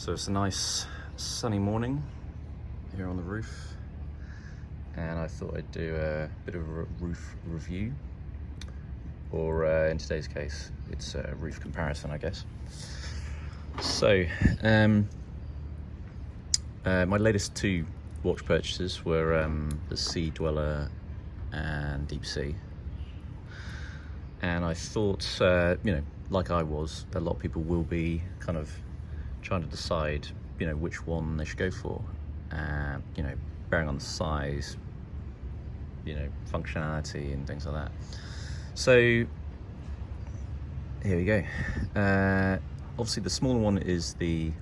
So it's a nice sunny morning here on the roof, and I thought I'd do a bit of a roof review, or in today's case it's a roof comparison, I guess. So my latest two watch purchases were the Sea Dweller and Deepsea, and I thought, like I was, a lot of people will be kind of trying to decide, which one they should go for, bearing on the size, functionality and things like that. So here we go. Obviously the smaller one is the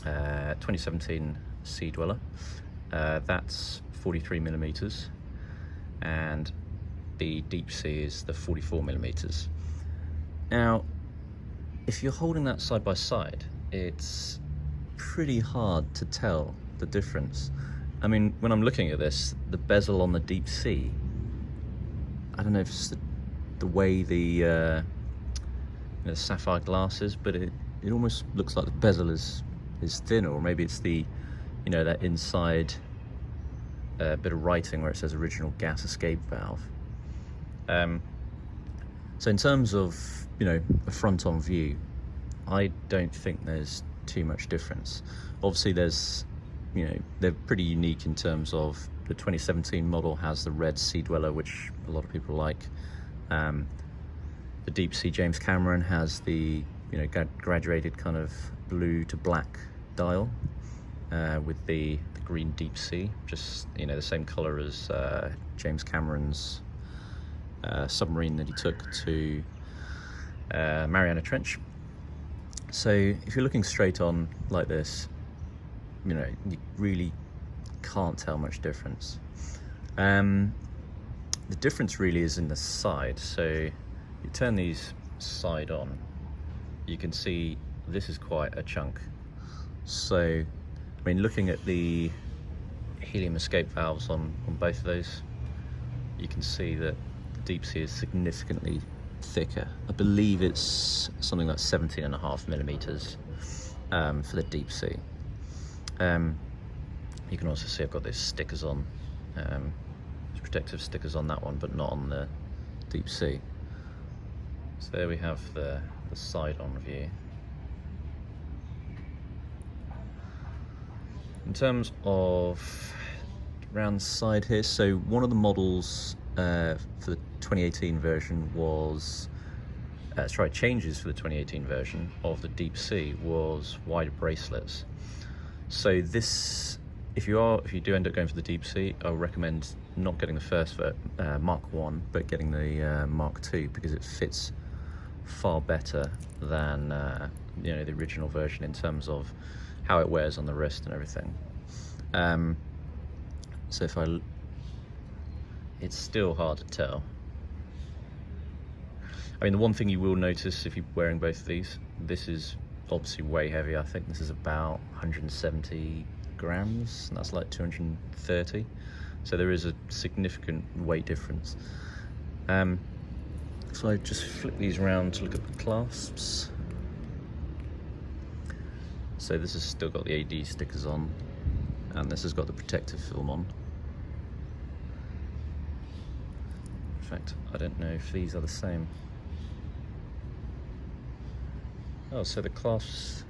2017 Sea Dweller. That's 43mm, and the Deepsea is the 44mm. Now, if you're holding that side by side, it's pretty hard to tell the difference. I mean, when I'm looking at this, the bezel on the Deepsea, I don't know if it's the way the sapphire glass is, but it almost looks like the bezel is thinner, or maybe it's the, that inside bit of writing where it says original gas escape valve. So in terms of, a front-on view, I don't think there's too much difference. Obviously there's, they're pretty unique in terms of the 2017 model has the red Sea Dweller, which a lot of people like. The Deepsea James Cameron has the, graduated kind of blue to black dial, with the green Deepsea, just, the same color as James Cameron's submarine that he took to Mariana Trench. So if you're looking straight on like this, you really can't tell much difference. The difference really is in the side. So you turn these side on, you can see this is quite a chunk. So, I mean, looking at the helium escape valves on both of those, you can see that the Deepsea is significantly thicker. I believe it's something like 17.5mm for the Deepsea. You can also see I've got those stickers on, protective stickers on that one, but not on the Deepsea. So there we have the side-on view. In terms of around the side here, so one of the models for the 2018 version was, changes for the 2018 version of the Deepsea was wider bracelets. So this, if you do end up going for the Deepsea, I would recommend not getting the first Mark 1, but getting the Mark 2, because it fits far better than the original version in terms of how it wears on the wrist and everything. So it's still hard to tell. I mean, the one thing you will notice if you're wearing both of these, this is obviously way heavy. I think this is about 170 grams, and that's like 230. So there is a significant weight difference. So I just flip these around to look at the clasps. So this has still got the AD stickers on, and this has got the protective film on. In fact, I don't know if these are the same. Oh, so the clasps...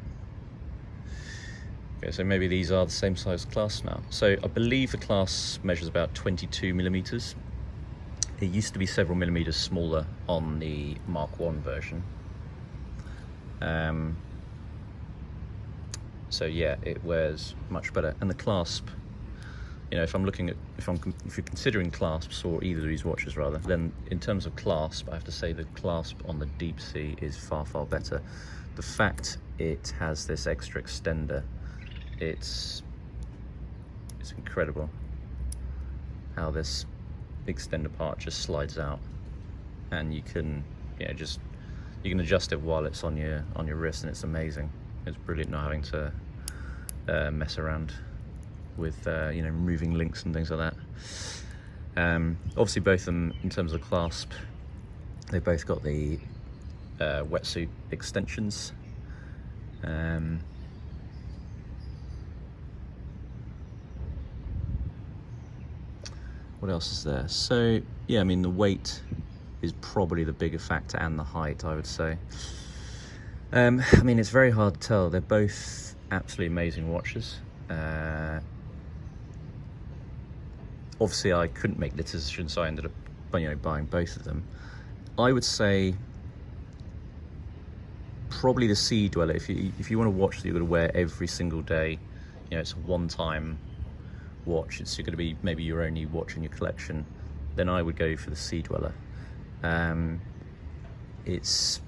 Okay, so maybe these are the same size clasps now. So I believe the clasp measures about 22mm. It used to be several millimeters smaller on the Mark 1 version. So yeah, it wears much better. And the clasp, if you're considering clasps, or either of these watches rather, then in terms of clasp, I have to say the clasp on the Deepsea is far, far better. The fact it has this extra extender, it's incredible how this extender part just slides out, and you can you can adjust it while it's on your wrist, and it's amazing. It's brilliant not having to mess around with removing links and things like that. Obviously both of them, in terms of clasp, they both got the wetsuit extensions. what else is there? So yeah, I mean the weight is probably the bigger factor, and the height, I would say. I mean, it's very hard to tell. They're both absolutely amazing watches. Obviously I couldn't make the decision, so I ended up, you know, buying both of them. I would say probably the Sea Dweller. If you want a watch that you're going to wear every single day, you know, it's a one-time watch, it's going to be maybe your only watch in your collection, then I would go for the Sea Dweller. It's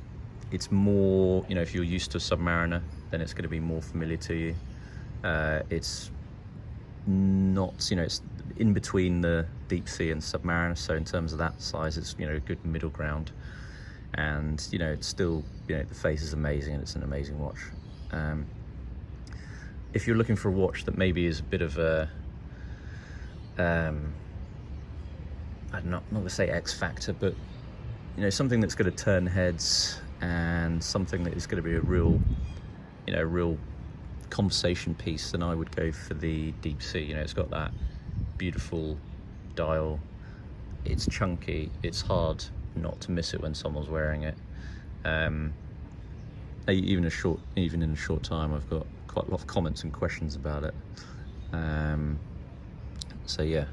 more, you know, if you're used to a Submariner, then it's going to be more familiar to you. It's not, you know, it's in between the Deepsea and Submariner, so in terms of that size, it's, you know, a good middle ground. And, you know, it's still, you know, the face is amazing, and it's an amazing watch. If you're looking for a watch that maybe is a bit of a, I'm not going to say X factor, but, you know, something that's going to turn heads, and something that is going to be a real, you know, real conversation piece, then I would go for the Deepsea. You know, it's got that beautiful dial, it's chunky, it's hard not to miss it when someone's wearing it. Even in a short time, I've got quite a lot of comments and questions about it. So yeah,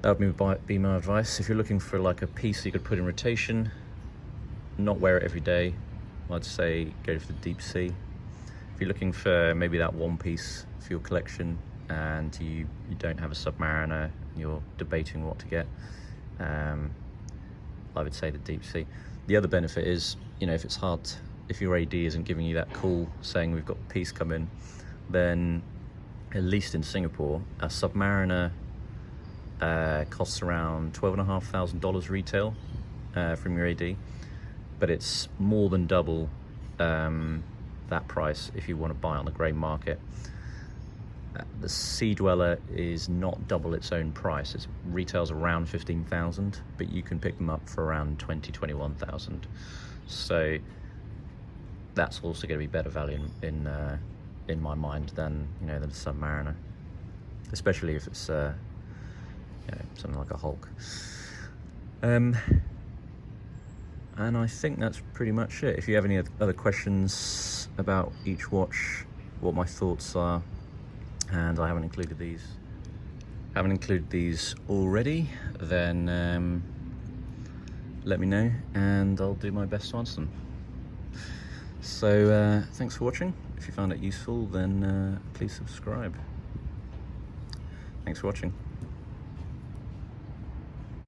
that would be my advice. If you're looking for like a piece you could put in rotation, not wear it every day, I'd say go for the Deepsea. If you're looking for maybe that one piece for your collection, and you don't have a Submariner, and you're debating what to get, I would say the Deepsea. The other benefit is, you know, if it's hard, if your AD isn't giving you that call saying we've got a piece coming, then at least in Singapore, a Submariner costs around $12,500 retail from your AD, but it's more than double that price if you want to buy on the grey market. The Sea Dweller is not double its own price. It retails around 15,000, but you can pick them up for around 21,000. So that's also going to be better value in my mind than, you know, than a Submariner, especially if it's you know, something like a Hulk. And I think that's pretty much it. If you have any other questions about each watch, what my thoughts are, and I haven't included these already, then let me know and I'll do my best to answer them. So thanks for watching. If you found it useful, then please subscribe. Thanks for watching.